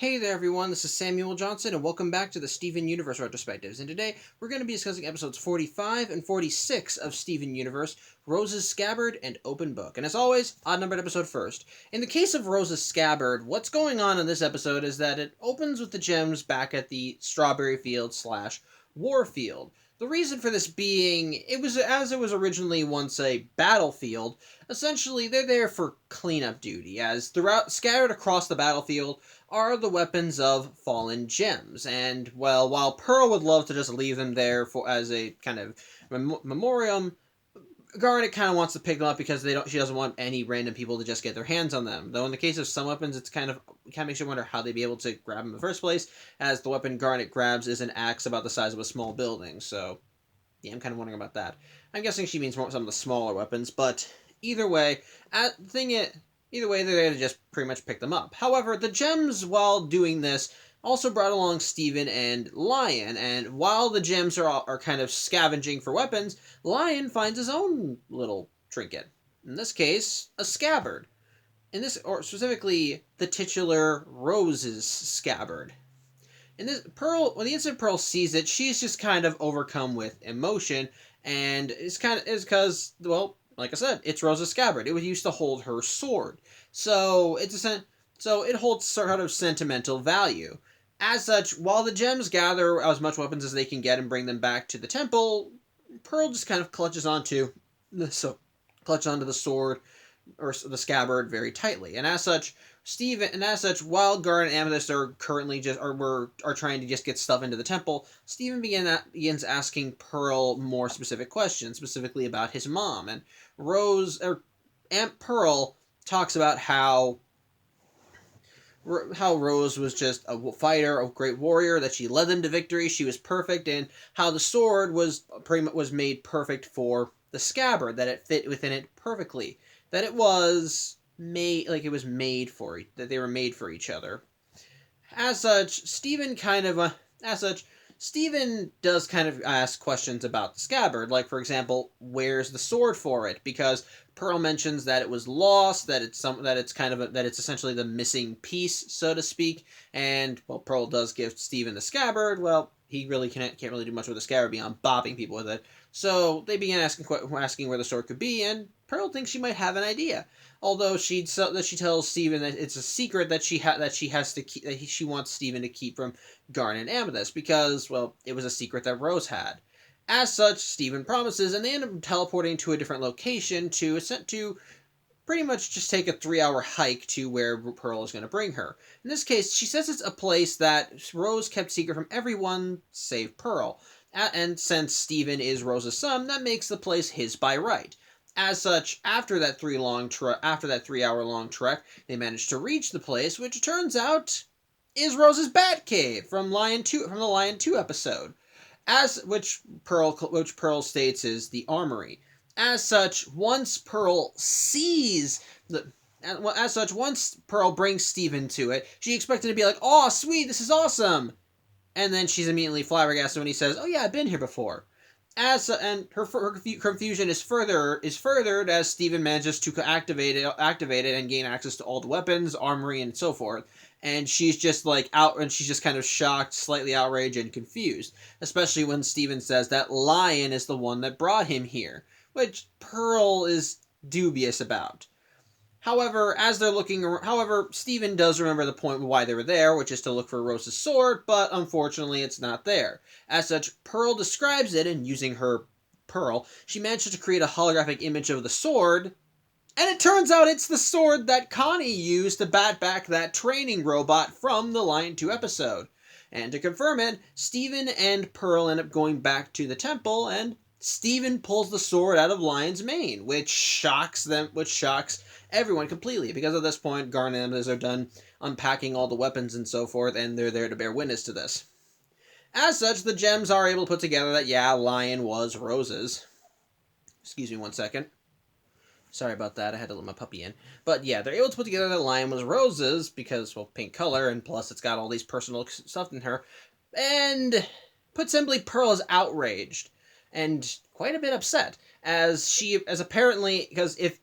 Hey there everyone, this is Samuel Johnson and welcome back to the Steven Universe Retrospectives, and today we're going to be discussing episodes 45 and 46 of Steven Universe, Rose's Scabbard and Open Book. And as always, odd-numbered episode first. In the case of Rose's Scabbard, what's going on in this episode is that it opens with the gems back at the Strawberry Field / Warfield. The reason for this being, it was originally once a battlefield. Essentially, they're there for cleanup duty, as scattered across the battlefield are the weapons of fallen gems. And, well, while Pearl would love to just leave them there as a kind of memoriam, Garnet kind of wants to pick them up because she doesn't want any random people to just get their hands on them. Though in the case of some weapons, it kind of makes you wonder how they'd be able to grab them in the first place, as the weapon Garnet grabs is an axe about the size of a small building. So, yeah, I'm kind of wondering about that. I'm guessing she means some of the smaller weapons, but either way, they're there to just pretty much pick them up. However, the gems, while doing this, also brought along Steven and Lion, and while the gems are kind of scavenging for weapons, Lion finds his own little trinket. In this case, a scabbard. Or specifically, the titular Rose's scabbard. When the instant Pearl sees it, she's just kind of overcome with emotion, and it's because, well, like I said, it's Rose's scabbard. It was used to hold her sword, so it holds sort of sentimental value. As such, while the gems gather as much weapons as they can get and bring them back to the temple, Pearl just kind of clutches onto the sword or the scabbard very tightly, and as such, while Garnet and Amethyst are currently are trying to just get stuff into the temple, Steven begins asking Pearl more specific questions, specifically about his mom, and Aunt Pearl talks about how Rose was just a fighter, a great warrior, that she led them to victory, she was perfect, and how the sword was made perfect for the scabbard, that it fit within it perfectly, that they were made for each other. As such, Steven does kind of ask questions about the scabbard, like, for example, where's the sword for it? Because Pearl mentions that it was lost, that it's essentially the missing piece, so to speak, and, well, Pearl does give Steven the scabbard. Well, he really can't really do much with the scabbard beyond bopping people with it. So they begin asking where the sword could be, and Pearl thinks she might have an idea. Although she tells Steven that it's a secret that she wants Steven to keep from Garnet and Amethyst, because, well, it was a secret that Rose had. As such, Steven promises, and they end up teleporting to a different location to pretty much just take a 3-hour hike to where Pearl is going to bring her. In this case, she says it's a place that Rose kept secret from everyone save Pearl. And since Steven is Rose's son, that makes the place his by right. As such, after that 3-hour-long trek, they manage to reach the place, which turns out is Rose's Batcave from the Lion 2 episode, which Pearl states is the armory. As such, once Pearl brings Steven to it, she expected to be like, "Oh, sweet, this is awesome," and then she's immediately flabbergasted when he says, "Oh yeah, I've been here before." And her confusion is furthered as Steven manages to activate it and gain access to all the weapons, armory, and so forth. And she's just she's just kind of shocked, slightly outraged, and confused. Especially when Steven says that Lion is the one that brought him here, which Pearl is dubious about. However, Steven does remember the point why they were there, which is to look for Rose's sword, but unfortunately it's not there. As such, Pearl describes it, and using her Pearl, she manages to create a holographic image of the sword, and it turns out it's the sword that Connie used to bat back that training robot from the Lion 2 episode. And to confirm it, Steven and Pearl end up going back to the temple, and Steven pulls the sword out of Lion's mane, which shocks everyone completely, because at this point, Garnet and Amethyst are done unpacking all the weapons and so forth, and they're there to bear witness to this. As such, the gems are able to put together that, yeah, Lion was Rose's. Excuse me 1 second. Sorry about that, I had to let my puppy in. But yeah, they're able to put together that Lion was Rose's, because, well, pink color, and plus it's got all these personal stuff in her. And, put simply, Pearl is outraged, and quite a bit upset, because if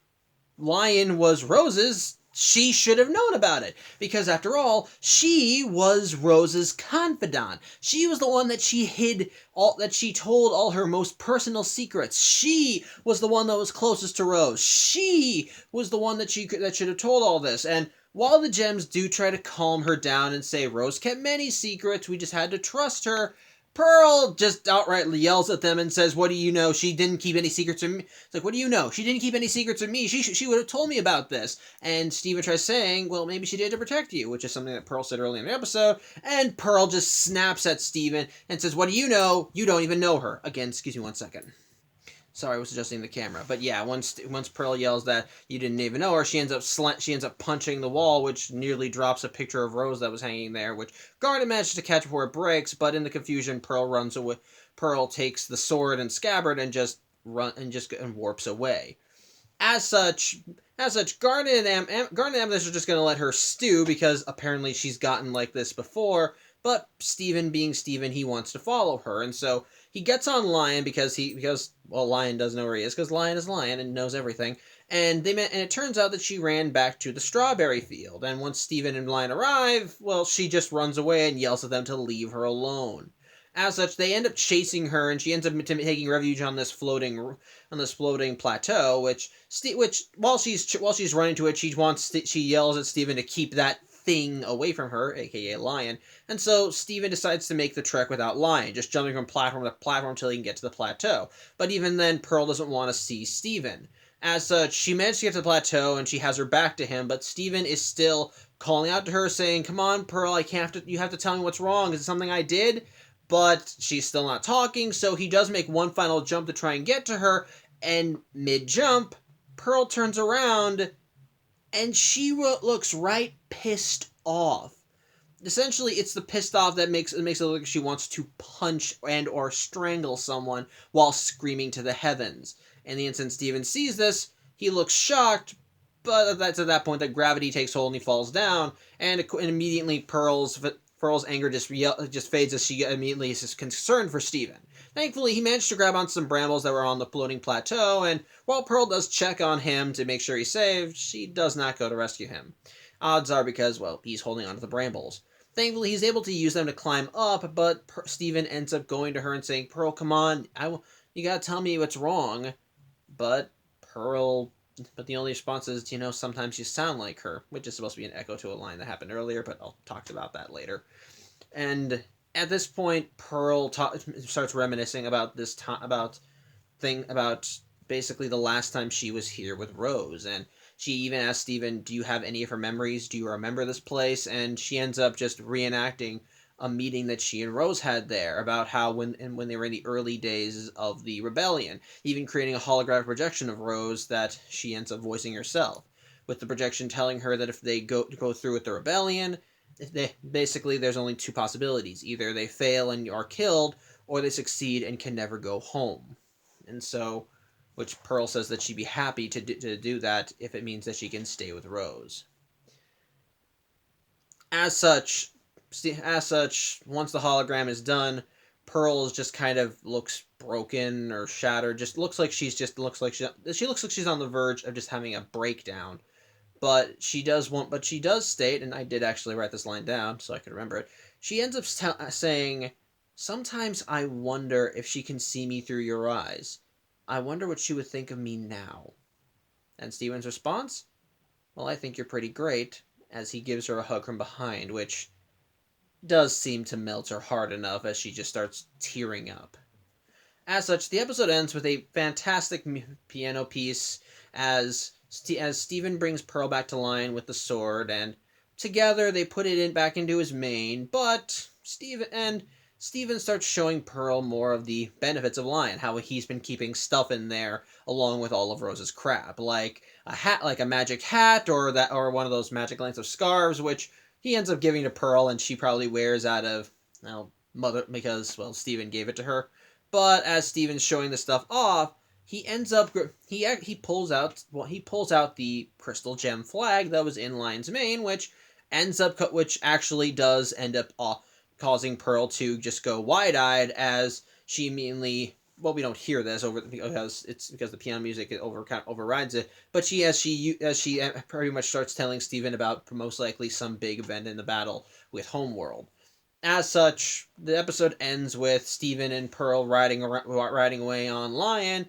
Lion was Rose's, She should have known about it, because after all, she was Rose's confidant. She was the one that she told all her most personal secrets. She was the one that was closest to Rose. She was the one that should have told all this. And while the gems do try to calm her down and say Rose kept many secrets, we just had to trust her, Pearl just outright yells at them and says, "What do you know? She didn't keep any secrets from me." It's like, what do you know? She didn't keep any secrets from me. She would have told me about this. And Steven tries saying, well, maybe she did to protect you, which is something that Pearl said earlier in the episode. And Pearl just snaps at Steven and says, what do you know? You don't even know her. Again, excuse me 1 second. Sorry, I was adjusting the camera. But yeah, once Pearl yells that you didn't even know her, she ends up punching the wall, which nearly drops a picture of Rose that was hanging there, which Garnet manages to catch before it breaks, but in the confusion, Pearl runs away. Pearl takes the sword and Scabbard and just warps away. As such, Garnet and Amethyst are just going to let her stew, because apparently she's gotten like this before, but Steven, being Steven, he wants to follow her, and so he gets on Lion because Lion does know where he is, because Lion is Lion and knows everything. And it turns out that she ran back to the strawberry field. And once Steven and Lion arrive, well, she just runs away and yells at them to leave her alone. As such, they end up chasing her, and she ends up taking refuge on this floating plateau. Which while she's running to it, she yells at Steven to keep that thing away from her, aka Lion, and so Steven decides to make the trek without Lion, just jumping from platform to platform until he can get to the plateau. But even then, Pearl doesn't want to see Steven. As such, she managed to get to the plateau, and she has her back to him, but Steven is still calling out to her, saying, come on, Pearl, you have to tell me what's wrong, is it something I did? But she's still not talking, so he does make one final jump to try and get to her, and mid-jump, Pearl turns around, and she looks right pissed off. Essentially, it's the pissed off that makes it look like she wants to punch and or strangle someone while screaming to the heavens. In the instant Steven sees this, he looks shocked, but that's at that point that gravity takes hold and he falls down, and immediately Pearl's anger just fades as she immediately is concerned for Steven. Thankfully, he managed to grab on some brambles that were on the floating plateau, and while Pearl does check on him to make sure he's saved, she does not go to rescue him. Odds are because, well, he's holding onto the brambles. Thankfully, he's able to use them to climb up, but Steven ends up going to her and saying, Pearl, come on, you gotta tell me what's wrong. But the only response is, sometimes you sound like her, which is supposed to be an echo to a line that happened earlier, but I'll talk about that later. And at this point, Pearl starts reminiscing about about basically the last time she was here with Rose, and she even asks Steven, do you have any of her memories? Do you remember this place? And she ends up just reenacting a meeting that she and Rose had there about how when they were in the early days of the rebellion, even creating a holographic projection of Rose that she ends up voicing herself, with the projection telling her that if they go through with the rebellion, there's only two possibilities. Either they fail and are killed, or they succeed and can never go home. And so, which Pearl says that she'd be happy to do that if it means that she can stay with Rose. As such, once the hologram is done, Pearl just kind of looks broken or shattered. She looks like she's on the verge of just having a breakdown. But she does state, and I did actually write this line down so I could remember it. She ends up saying, sometimes I wonder if she can see me through your eyes. I wonder what she would think of me now. And Steven's response? Well, I think you're pretty great, as he gives her a hug from behind, which does seem to melt her heart enough as she just starts tearing up. As such, the episode ends with a fantastic piano piece as Steven brings Pearl back to Lion with the sword, and together they put it back into his mane, but Steven starts showing Pearl more of the benefits of Lion, how he's been keeping stuff in there along with all of Rose's crap, like a magic hat or one of those magic lengths of scarves, which he ends up giving to Pearl, and she probably wears out of Steven gave it to her. But as Steven's showing the stuff off, he pulls out the crystal gem flag that was in Lion's mane, which actually does end up causing Pearl to just go wide-eyed as she immediately well, we don't hear this because the piano music kind of overrides it. But she pretty much starts telling Steven about most likely some big event in the battle with Homeworld. As such, the episode ends with Steven and Pearl riding away on Lion,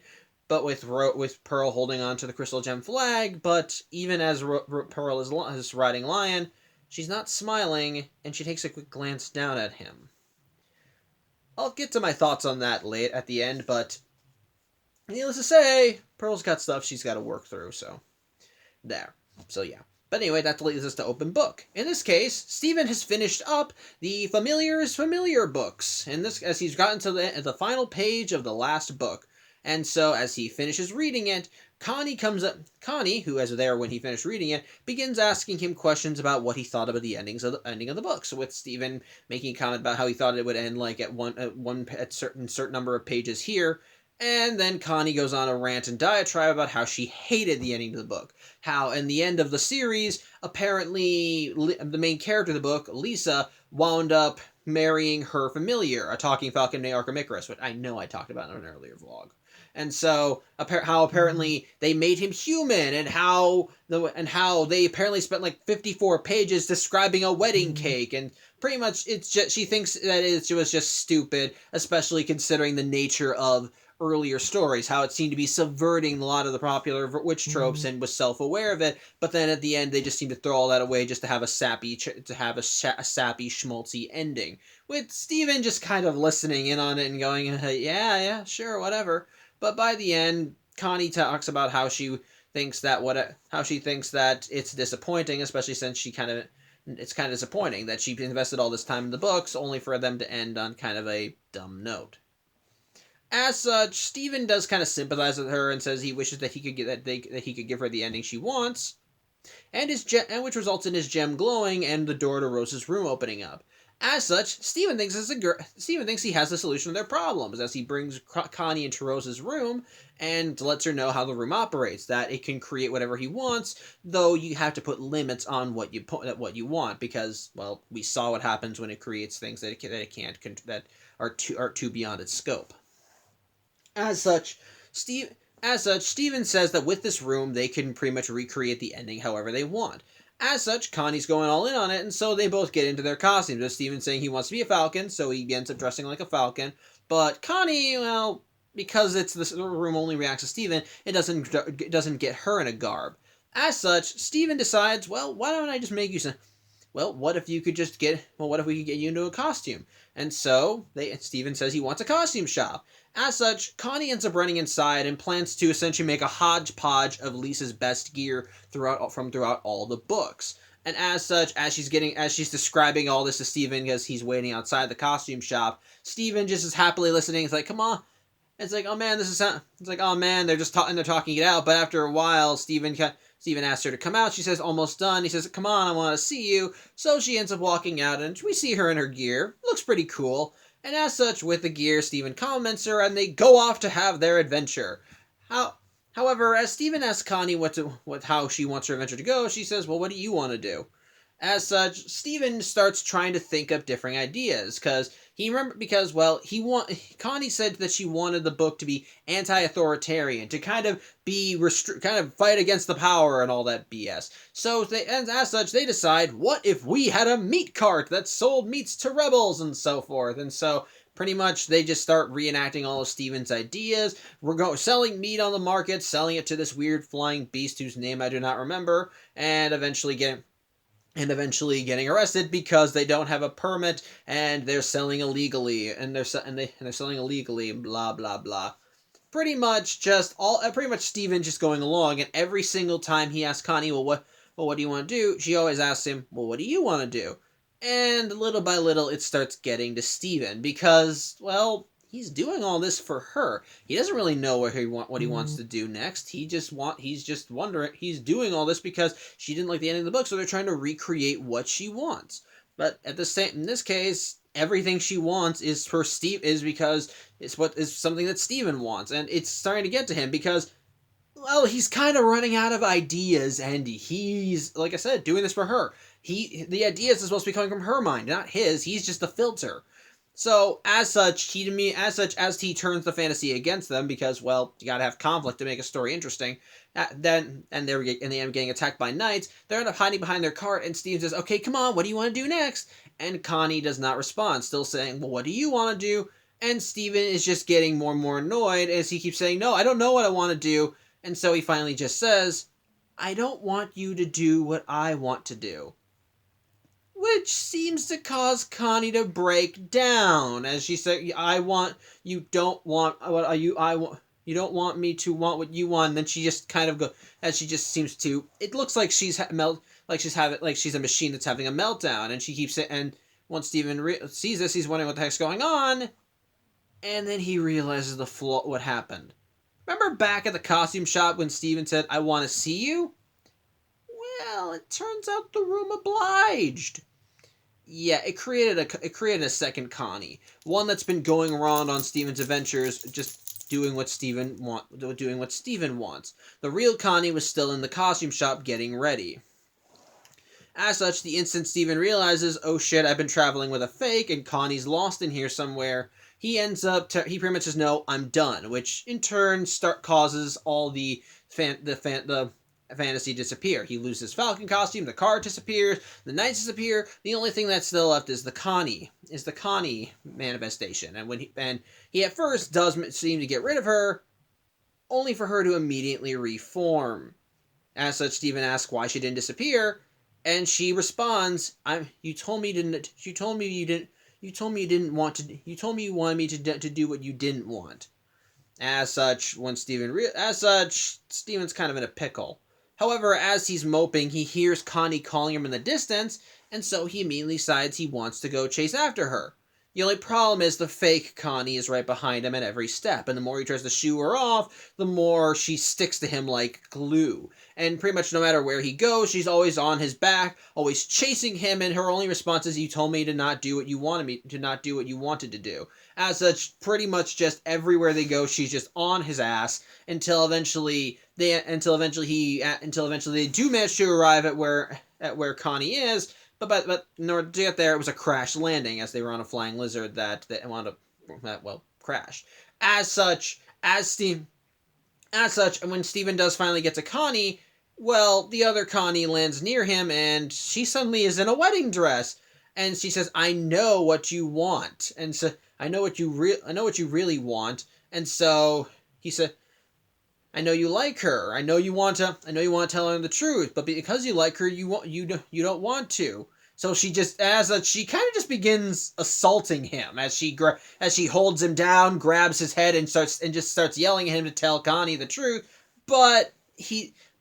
but with Pearl holding on to the Crystal Gem flag. But even as Pearl is riding Lion, she's not smiling, and she takes a quick glance down at him. I'll get to my thoughts on that late at the end, but needless to say, Pearl's got stuff she's got to work through, so there. So yeah. But anyway, that leads us to Open Book. In this case, Steven has finished up the Familiar's Familiar books, as he's gotten to the final page of the last book. And so, as he finishes reading it, Connie comes up. Connie, who was there when he finished reading it, begins asking him questions about what he thought about the ending of the book. So, with Steven making a comment about how he thought it would end like at certain number of pages here. And then Connie goes on a rant and diatribe about how she hated the ending of the book. How, in the end of the series, apparently the main character of the book, Lisa, wound up marrying her familiar, a talking falcon named Archimicrus, which I know I talked about in an earlier vlog. And so, how apparently they made him human, and how they apparently spent like 54 pages describing a wedding cake, and pretty much she thinks that it was just stupid, especially considering the nature of earlier stories, how it seemed to be subverting a lot of the popular witch tropes and was self-aware of it, but then at the end they just seemed to throw all that away just to have a sappy schmaltzy ending, with Steven just kind of listening in on it and going, yeah, sure, whatever. But by the end, Connie talks about how she thinks that it's disappointing, especially since it's kind of disappointing that she invested all this time in the books only for them to end on kind of a dumb note. As such, Steven does kind of sympathize with her and says he wishes that he could give her the ending she wants, and which results in his gem glowing and the door to Rose's room opening up. As such, Steven thinks he has the solution to their problems as he brings Connie into Rose's room and lets her know how the room operates, that it can create whatever he wants, though you have to put limits on what you want, because, well, we saw what happens when it creates things that that are too beyond its scope. As such, Steven says that with this room, they can pretty much recreate the ending however they want. As such, Connie's going all in on it, and so they both get into their costumes. With Steven saying he wants to be a falcon, so he ends up dressing like a falcon. But Connie, well, because the room only reacts to Steven, it doesn't get her in a garb. As such, Steven decides, well, why don't I just make you some... Well, what if we could get you into a costume? And so, Steven says he wants a costume shop. As such, Connie ends up running inside and plans to essentially make a hodgepodge of Lisa's best gear throughout all the books. And as such, as she's describing all this to Steven because he's waiting outside the costume shop, Steven just is happily listening. It's like, come on. It's like, oh man, it's like, oh man, they're talking it out. But after a while, Steven asks her to come out. She says, almost done. He says, come on, I want to see you. So she ends up walking out, and we see her in her gear. Looks pretty cool. And as such, with the gear, Steven compliments her, and they go off to have their adventure. However, as Steven asks Connie how she wants her adventure to go, she says, well, what do you want to do? As such, Steven starts trying to think up different ideas, Connie said that she wanted the book to be anti-authoritarian, to kind of fight against the power and all that BS. So as such, they decide, what if we had a meat cart that sold meats to rebels and so forth? And so pretty much they just start reenacting all of Steven's ideas. We're selling meat on the market, selling it to this weird flying beast whose name I do not remember, and eventually getting arrested because they don't have a permit and they're selling illegally and they're selling illegally and blah blah blah. Pretty much Steven just going along, and every single time he asks Connie, well what do you want to do? She always asks him, well, what do you want to do? And little by little it starts getting to Steven because, well, he's doing all this for her. He doesn't really know what he wants to do next. He's just wondering. He's doing all this because she didn't like the ending of the book, so they're trying to recreate what she wants. But in this case, everything she wants is because it's something that Steven wants, and it's starting to get to him because, well, he's kind of running out of ideas, and he's, like I said, doing this for her. The ideas are supposed to be coming from her mind, not his. He's just the filter. So as he turns the fantasy against them, because, well, you gotta have conflict to make a story interesting. Then they end up getting attacked by knights. They end up hiding behind their cart, and Steve says, "Okay, come on, what do you want to do next?" And Connie does not respond, still saying, "Well, what do you want to do?" And Steven is just getting more and more annoyed as he keeps saying, "No, I don't know what I want to do." And so he finally just says, "I don't want you to do what I want to do." Which seems to cause Connie to break down, as she said, you don't want what are you, I want, you don't want me to want what you want." And then she just kind of as she just seems to, it looks like like she's a machine that's having a meltdown, and she keeps it, and once Steven sees this, he's wondering what the heck's going on, and then he realizes what happened. Remember back at the costume shop when Steven said, "I want to see you"? Well, it turns out the room obliged. Yeah, it created a second Connie, one that's been going around on Steven's adventures, just doing what Steven wants. The real Connie was still in the costume shop getting ready. As such, the instant Steven realizes, "Oh shit, I've been traveling with a fake, and Connie's lost in here somewhere," he he pretty much says, "No, I'm done," which in turn causes all the fantasy disappear. He loses Falcon costume, the car disappears, the knights disappear. The only thing that's still left is the Connie manifestation. And he at first does seem to get rid of her, only for her to immediately reform. As such, Steven asks why she didn't disappear, and she responds, You told me you wanted me to do what you didn't want." As such, Steven's kind of in a pickle. However, as he's moping, he hears Connie calling him in the distance, and so he immediately decides he wants to go chase after her. The only problem is the fake Connie is right behind him at every step, and the more he tries to shoo her off, the more she sticks to him like glue. And pretty much no matter where he goes, she's always on his back, always chasing him, and her only response is, "You told me to not do what you wanted to do." As such, pretty much just everywhere they go, she's just on his ass until eventually they do manage to arrive at where Connie is. But in order to get there, it was a crash landing, as they were on a flying lizard that wound up crashed. And when Steven does finally get to Connie, well, the other Connie lands near him, and she suddenly is in a wedding dress, and she says, "I know what you want," and so I know what you really want, and so he said, "I know you like her. I know you want to tell her the truth, but because you like her, you don't want to." So she kind of just begins assaulting him as she holds him down, grabs his head, and just starts yelling at him to tell Connie the truth.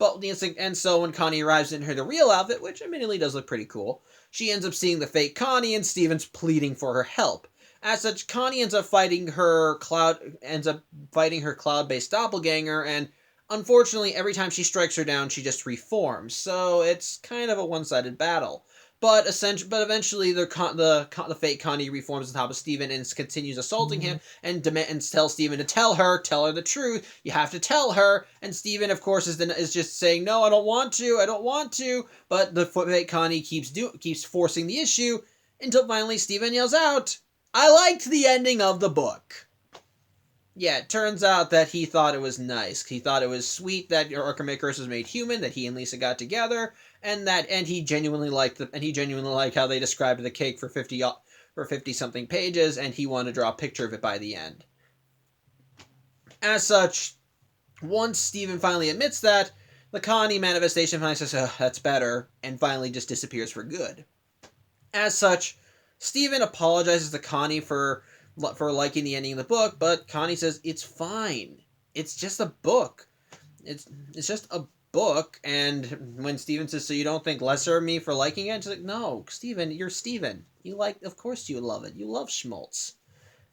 And so when Connie arrives in the real outfit, which admittedly does look pretty cool, she ends up seeing the fake Connie, and Steven's pleading for her help. As such, Connie ends up fighting her cloud-based doppelganger, and unfortunately, every time she strikes her down, she just reforms. So it's kind of a one-sided battle. But eventually, the fake Connie reforms on top of Steven and continues assaulting him, and tells Steven to tell her the truth. You have to tell her. And Steven, of course, is just saying, "No, I don't want to." But the fake Connie keeps forcing the issue until finally Steven yells out, "I liked the ending of the book." Yeah, it turns out that he thought it was nice. He thought it was sweet that Arkham Curse was made human, that he and Lisa got together, and he genuinely liked how they described the cake for 50 something pages, and he wanted to draw a picture of it by the end. As such, once Steven finally admits that, the Connie manifestation finally says, "Oh, that's better," and finally just disappears for good. As such, Steven apologizes to Connie for liking the ending of the book, but Connie says it's fine. It's just a book. It's just a book. And when Steven says, "So you don't think lesser of me for liking it?" She's like, "No, Steven, you're Steven. Of course you love it. You love schmaltz."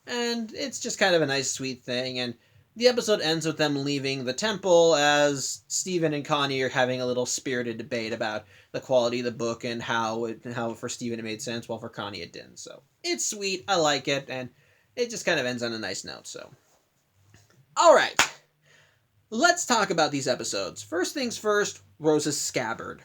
And it's just kind of a nice, sweet thing. And the episode ends with them leaving the temple as Steven and Connie are having a little spirited debate about the quality of the book and how for Steven it made sense, while for Connie it didn't. So it's sweet. I like it. And it just kind of ends on a nice note, so. Alright. Let's talk about these episodes. First things first, Rose's Scabbard.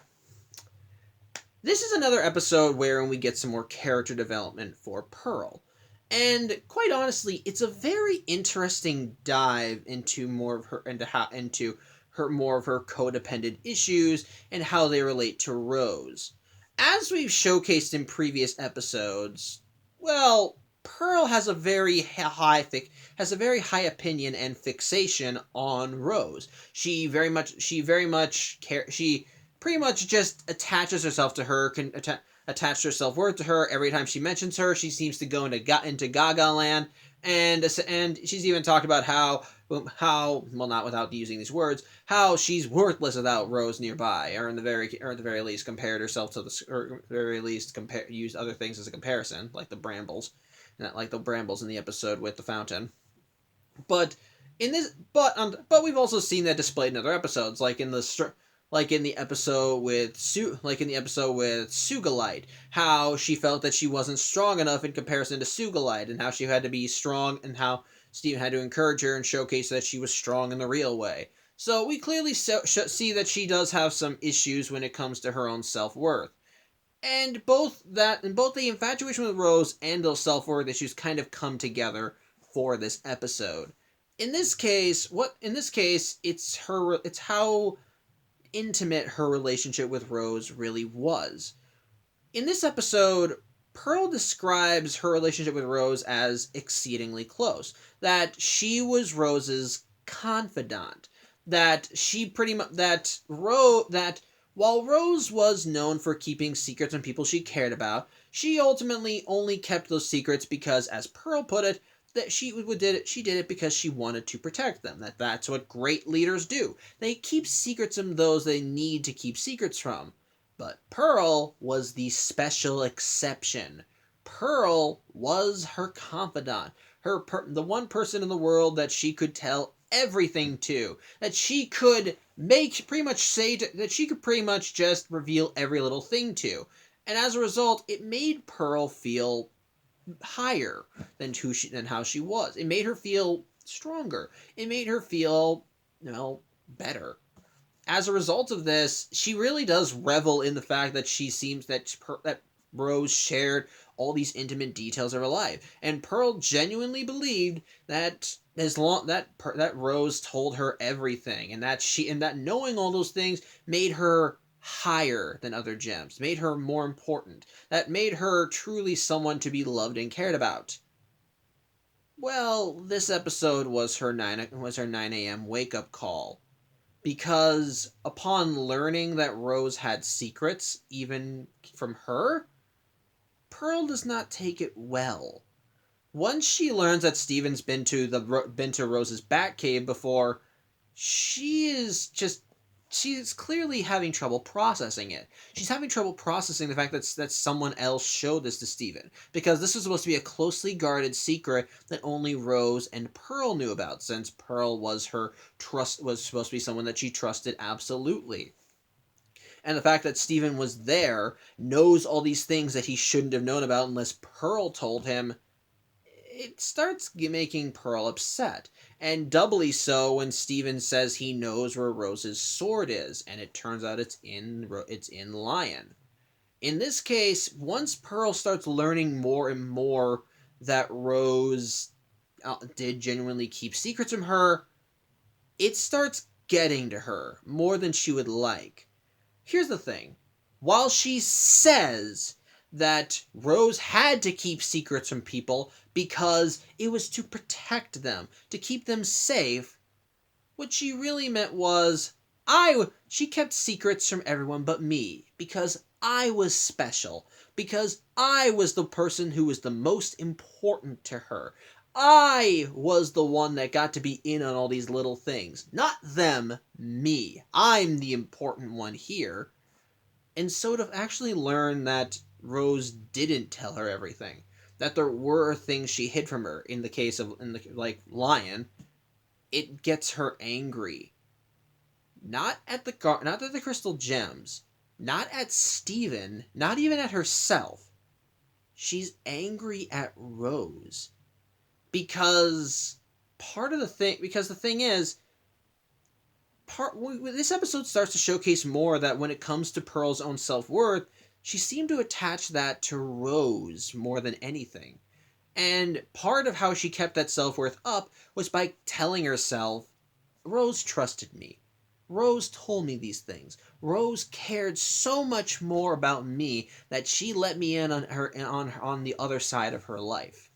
This is another episode wherein we get some more character development for Pearl. And quite honestly, it's a very interesting dive into more of her codependent issues and how they relate to Rose. As we've showcased in previous episodes, well, Pearl has a very high opinion and fixation on Rose. She pretty much just attaches herself to her, attached her self-worth to her. Every time she mentions her, she seems to go into Gaga land, and she's even talked about how well, not without using these words, how she's worthless without Rose nearby, or at the very least compared herself to used other things as a comparison, like the brambles in the episode with the fountain. But but we've also seen that displayed in other episodes, like in the episode with Sugalite, how she felt that she wasn't strong enough in comparison to Sugalite, and how she had to be strong, and how Steven had to encourage her and showcase that she was strong in the real way. So we clearly see that she does have some issues when it comes to her own self-worth. And both the infatuation with Rose and those self-worth issues kind of come together for this episode. In this case, it's how intimate her relationship with Rose really was. In this episode, Pearl describes her relationship with Rose as exceedingly close. That she was Rose's confidant. That while Rose was known for keeping secrets from people she cared about, she ultimately only kept those secrets because, as Pearl put it, that she did it because she wanted to protect them. That's what great leaders do. They keep secrets from those they need to keep secrets from. But Pearl was the special exception. Pearl was her confidant, the one person in the world that she could tell everything to, that she could that she could pretty much just reveal every little thing to. And as a result, it made Pearl feel higher than how she was. It made her feel stronger. It made her feel, better. As a result of this, she really does revel in the fact that that Rose shared all these intimate details of her life, and Pearl genuinely believed that that Rose told her everything, and that knowing all those things made her higher than other gems, made her more important, that made her truly someone to be loved and cared about. Well, this episode was her 9 a.m. wake-up call, because upon learning that Rose had secrets, even from her, Pearl does not take it well. Once she learns that Steven's been to Rose's Batcave before, she's clearly having trouble processing it. She's having trouble processing the fact that someone else showed this to Steven, because this was supposed to be a closely guarded secret that only Rose and Pearl knew about, since Pearl was supposed to be someone that she trusted absolutely. And the fact that Steven was there, knows all these things that he shouldn't have known about unless Pearl told him, it starts making Pearl upset, and doubly so when Steven says he knows where Rose's sword is, and it turns out it's in Lion. In this case, once Pearl starts learning more and more that Rose did genuinely keep secrets from her, it starts getting to her more than she would like. Here's the thing. While she says that Rose had to keep secrets from people because it was to protect them, to keep them safe, what she really meant was, she kept secrets from everyone but me, because I was special, because I was the person who was the most important to her. I was the one that got to be in on all these little things. Not them, me. I'm the important one here. And so to actually learn that Rose didn't tell her everything, that there were things she hid from her, in the case of Lion, it gets her angry. Not at the crystal gems, not at Steven, not even at herself. She's angry at Rose. Because the thing is, this episode starts to showcase more that when it comes to Pearl's own self-worth, she seemed to attach that to Rose more than anything. And part of how she kept that self-worth up was by telling herself, Rose trusted me. Rose told me these things. Rose cared so much more about me that she let me in on her on the other side of her life.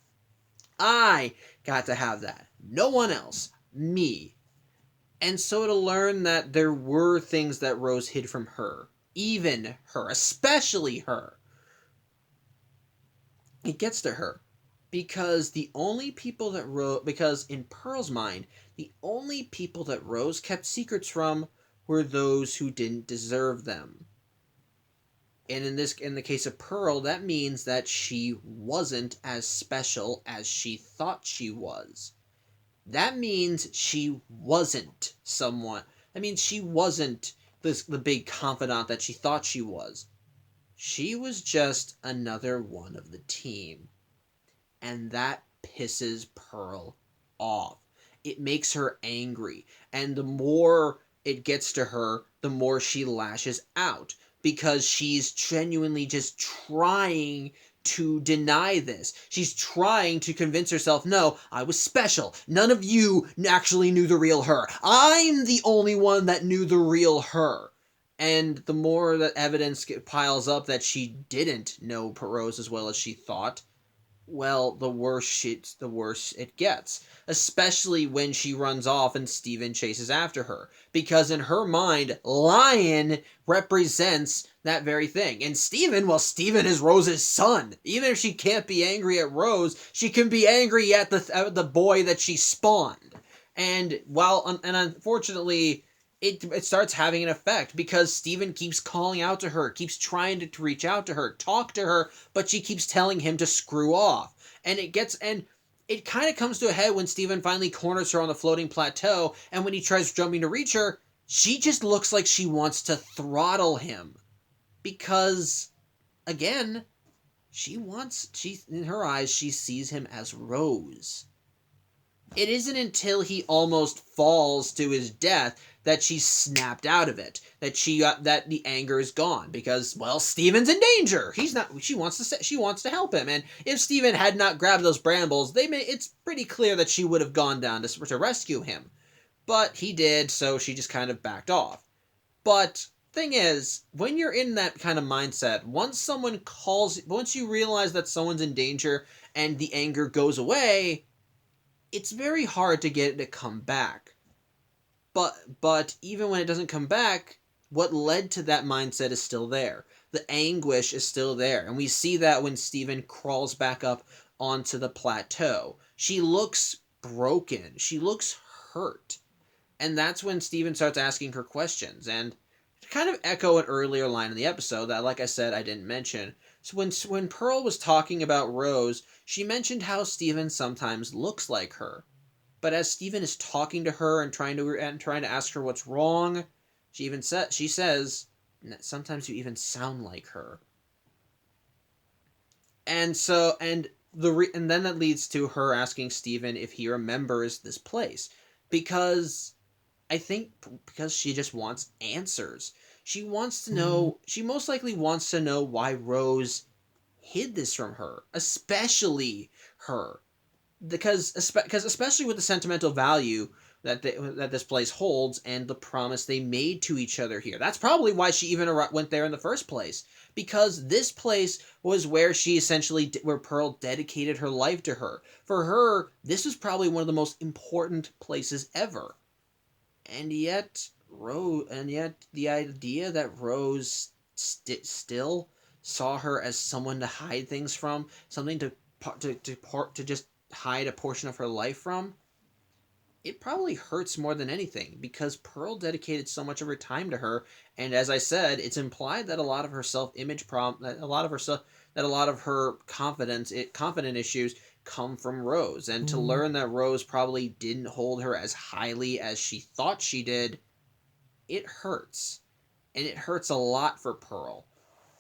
I got to have that. No one else. Me. And so to learn that there were things that Rose hid from her, even her, especially her, it gets to her. Because the only people that because in Pearl's mind, the only people that Rose kept secrets from were those who didn't deserve them. And in the case of Pearl, that means that she wasn't as special as she thought she was. That means she wasn't someone. That means she wasn't the big confidant that she thought she was. She was just another one of the team. And that pisses Pearl off. It makes her angry. And the more it gets to her, the more she lashes out. Because she's genuinely just trying to deny this. She's trying to convince herself, no, I was special. None of you actually knew the real her. I'm the only one that knew the real her. And the more that evidence piles up that she didn't know Rose as well as she thought, well, the worse it gets. Especially when she runs off and Steven chases after her. Because in her mind, Lion represents that very thing. And Steven, well, Steven is Rose's son. Even if she can't be angry at Rose, she can be angry at the boy that she spawned. And unfortunately, it starts having an effect because Steven keeps calling out to her, keeps trying to reach out to her, talk to her, but she keeps telling him to screw off. And it kind of comes to a head when Steven finally corners her on the floating plateau, and when he tries jumping to reach her, she just looks like she wants to throttle him. Because, again, in her eyes, she sees him as Rose. It isn't until he almost falls to his death that she's snapped out of it, that the anger is gone because, well, Steven's in danger. He's not. She wants to help him, and if Steven had not grabbed those brambles, it's pretty clear that she would have gone down to rescue him, but he did, so she just kind of backed off. But thing is, when you're in that kind of mindset, once you realize that someone's in danger and the anger goes away, it's very hard to get it to come back. But even when it doesn't come back, what led to that mindset is still there. The anguish is still there. And we see that when Steven crawls back up onto the plateau. She looks broken. She looks hurt. And that's when Steven starts asking her questions. And to kind of echo an earlier line in the episode that, like I said, I didn't mention. So when Pearl was talking about Rose, she mentioned how Steven sometimes looks like her. But as Steven is talking to her and trying to ask her what's wrong, she says, sometimes you even sound like her. And then that leads to her asking Steven if he remembers this place, because she just wants answers. She wants to know. She most likely wants to know why Rose hid this from her, especially her. Because especially with the sentimental value that this place holds and the promise they made to each other here. That's probably why she even went there in the first place. Because this place was where where Pearl dedicated her life to her. For her, this was probably one of the most important places ever. And yet the idea that Rose still saw her as someone to hide things from, something to just hide a portion of her life from, it probably hurts more than anything because Pearl dedicated so much of her time to her, and as I said, it's implied that a lot of her self-image that a lot of her confident issues come from Rose, and to learn that Rose probably didn't hold her as highly as she thought she did, it hurts, and it hurts a lot for Pearl.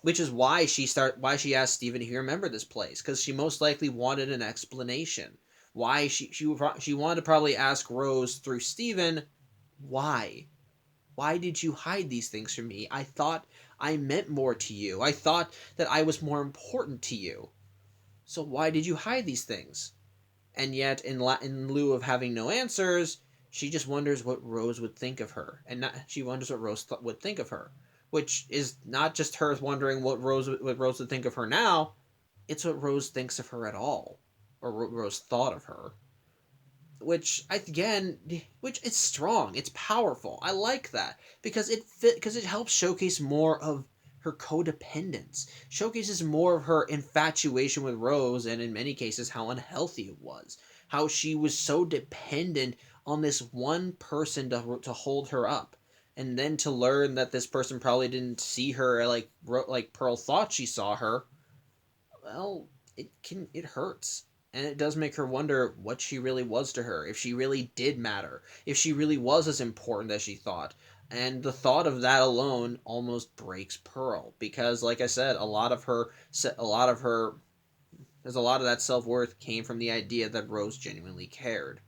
Which is why she asked Steven if he remembered this place, because she most likely wanted an explanation. Why she wanted to probably ask Rose through Steven, why? Why did you hide these things from me? I thought I meant more to you. I thought that I was more important to you. So why did you hide these things? And yet, in lieu of having no answers, she just wonders what Rose would think of her, and she wonders what Rose would think of her, which is not just her wondering what Rose would think of her now. It's what Rose thinks of her at all, or what Rose thought of her. Which it's strong, it's powerful. I like that because it helps showcase more of her codependence, showcases more of her infatuation with Rose, and in many cases how unhealthy it was, how she was so dependent on this one person to hold her up, and then to learn that this person probably didn't see her like Pearl thought she saw her. Well, it hurts. And it does make her wonder what she really was to her, if she really did matter, if she really was as important as she thought. And the thought of that alone almost breaks Pearl, because like I said, there's a lot of that self-worth came from the idea that Rose genuinely cared.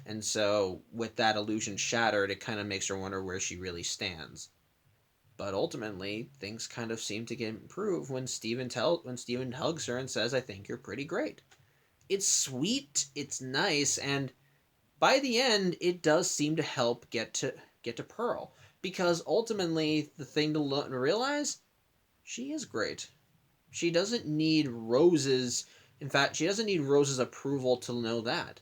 And so with that illusion shattered, it kind of makes her wonder where she really stands. But ultimately, things kind of seem to get improved when Steven hugs her and says, "I think you're pretty great." It's sweet, it's nice, and by the end, it does seem to help get to Pearl, because ultimately, the thing to realize, she is great. She doesn't need Rose's. In fact, she doesn't need Rose's approval to know that.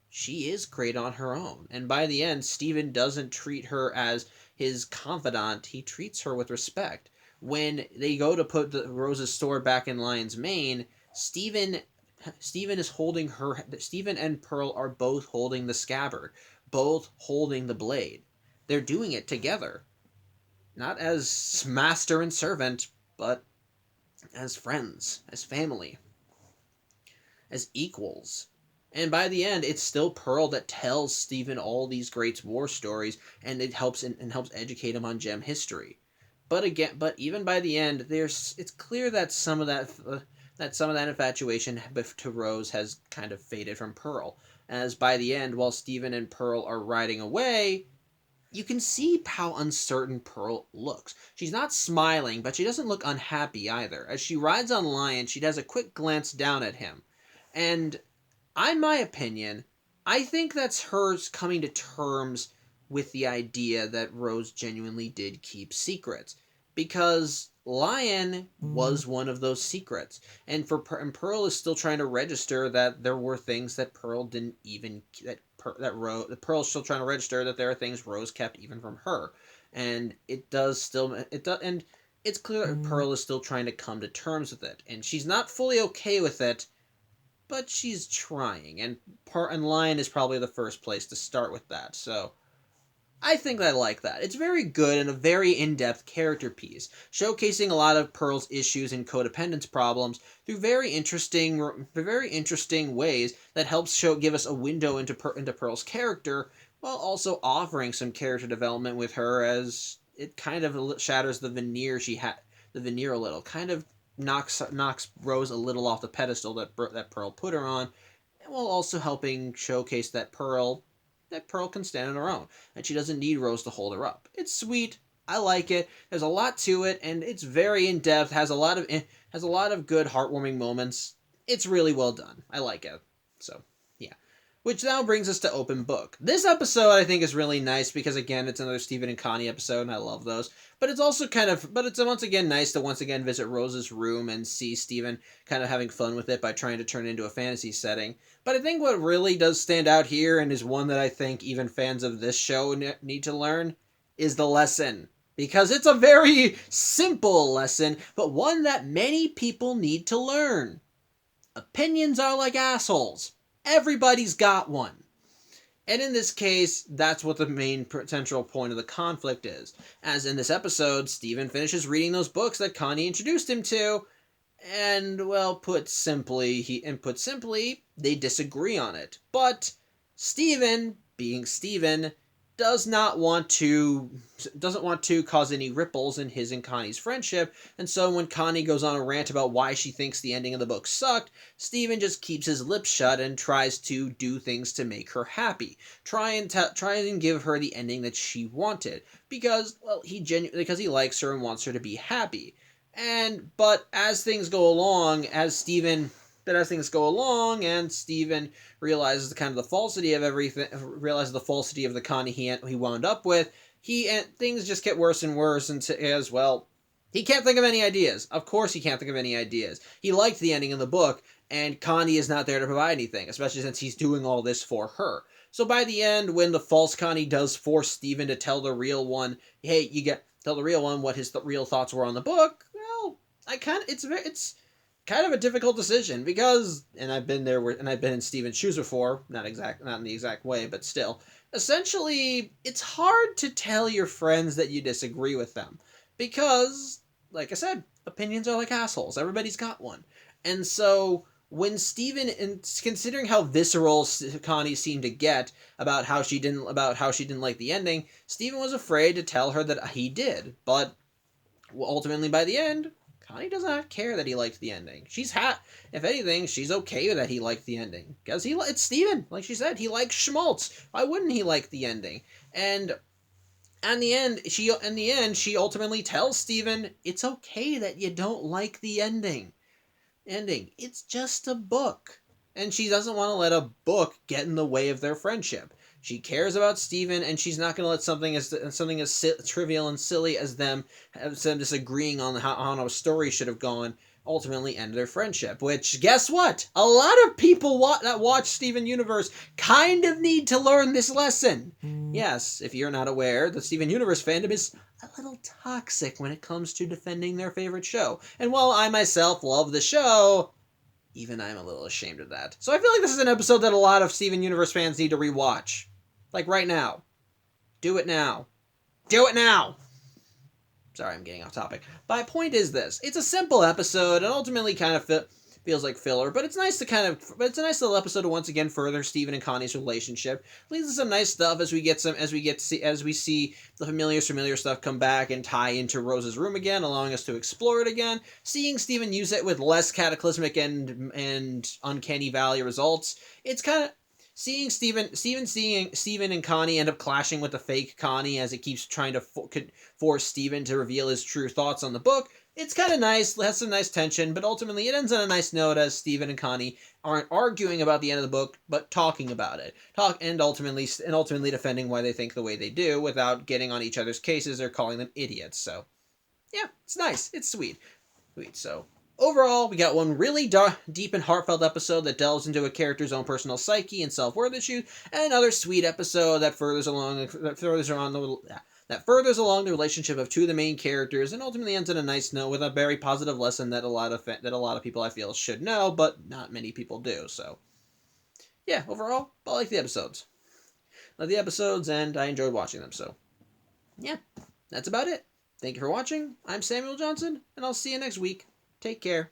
She is great on her own. And by the end, Steven doesn't treat her as his confidant. He treats her with respect. When they go to put Rose's sword back in Lion's Mane, Steven is holding her. Steven and Pearl are both holding the scabbard, both holding the blade. They're doing it together. Not as master and servant, but as friends, as family, as equals. And by the end, it's still Pearl that tells Steven all these great war stories, and it helps helps educate him on gem history. But even by the end, it's clear that some of that infatuation to Rose has kind of faded from Pearl. As by the end, while Steven and Pearl are riding away, you can see how uncertain Pearl looks. She's not smiling, but she doesn't look unhappy either. As she rides on Lion, she does a quick glance down at him. And in my opinion, I think that's hers coming to terms with the idea that Rose genuinely did keep secrets. Because Lion was one of those secrets. And Pearl is still trying to register that there were things that Pearl didn't even... Pearl's still trying to register that there are things Rose kept even from her. And and it's clear that Pearl is still trying to come to terms with it. And she's not fully okay with it, but she's trying, and Lion is probably the first place to start with that, so I think I like that. It's very good and a very in-depth character piece, showcasing a lot of Pearl's issues and codependence problems through very interesting ways that helps give us a window into Pearl's character, while also offering some character development with her, as it kind of shatters the veneer a little, kind of knocks Rose a little off the pedestal that Pearl put her on, while also helping showcase that Pearl can stand on her own, and she doesn't need Rose to hold her up. It's sweet. I like it. There's a lot to it, and it's very in depth. Has a lot of good heartwarming moments. It's really well done. I like it. So yeah. Which now brings us to Open Book. This episode I think is really nice because again it's another Steven and Connie episode, and I love those. But it's also it's once again nice to visit Rose's room and see Steven kind of having fun with it by trying to turn it into a fantasy setting. But I think what really does stand out here, and is one that I think even fans of this show need to learn, is the lesson. Because it's a very simple lesson, but one that many people need to learn. Opinions are like assholes. Everybody's got one. And in this case, that's what the main potential point of the conflict is. As in this episode, Steven finishes reading those books that Connie introduced him to, and, well, put simply, they disagree on it. But Steven, being Steven, doesn't want to cause any ripples in his and Connie's friendship, and so when Connie goes on a rant about why she thinks the ending of the book sucked, Steven just keeps his lips shut and tries to do things to make her happy. Try and give her the ending that she wanted, because, well, because he likes her and wants her to be happy. But as things go along, as Steven But as things go along, and Steven realizes the falsity of everything, realizes the falsity of the Connie he wound up with, and things just get worse and worse, and as well, he can't think of any ideas. Of course he can't think of any ideas. He liked the ending of the book, and Connie is not there to provide anything, especially since he's doing all this for her. So by the end, when the false Connie does force Steven to tell the real one, hey, tell the real one what his real thoughts were on the book, well, it's kind of a difficult decision because, and I've been in Steven's shoes before, not in the exact way, but still, essentially, it's hard to tell your friends that you disagree with them because, like I said, opinions are like assholes. Everybody's got one. And so when Steven, and considering how visceral Connie seemed to get about how she didn't like the ending, Steven was afraid to tell her that he did. But ultimately, by the end, Connie does not care that he liked the ending. If anything, she's okay with that he liked the ending because it's Steven. Like she said, he likes schmaltz. Why wouldn't he like the ending? And in the end, she ultimately tells Steven, it's okay that you don't like the ending. It's just a book. And she doesn't want to let a book get in the way of their friendship. She cares about Steven, and she's not going to let something as trivial and silly as them disagreeing on how a story should have gone ultimately end their friendship. Which, guess what? A lot of people that watch Steven Universe kind of need to learn this lesson. Yes, if you're not aware, the Steven Universe fandom is a little toxic when it comes to defending their favorite show. And while I myself love the show, even I'm a little ashamed of that. So I feel like this is an episode that a lot of Steven Universe fans need to rewatch. Like right now. Do it now. Do it now! Sorry, I'm getting off topic. My point is this. It's a simple episode, and ultimately kind of feels like filler, but it's nice a nice little episode to once again further Steven and Connie's relationship. Leads to some nice stuff as we see the familiar stuff come back and tie into Rose's room again, allowing us to explore it again. Seeing Steven use it with less cataclysmic and uncanny valley results. It's kind of seeing Steven and Connie end up clashing with the fake Connie as it keeps trying to force Steven to reveal his true thoughts on the book. It's kind of nice, has some nice tension, but ultimately it ends on a nice note as Steven and Connie aren't arguing about the end of the book, but talking about it. And ultimately defending why they think the way they do without getting on each other's cases or calling them idiots. So, yeah, it's nice. It's sweet. So, overall, we got one really deep and heartfelt episode that delves into a character's own personal psyche and self-worth issues, and another sweet episode that furthers along the relationship of two of the main characters, and ultimately ends on a nice note with a very positive lesson that a lot of people I feel should know, but not many people do. So, yeah, overall, I like the episodes. And I enjoyed watching them. So, yeah, that's about it. Thank you for watching. I'm Samuel Johnson, and I'll see you next week. Take care.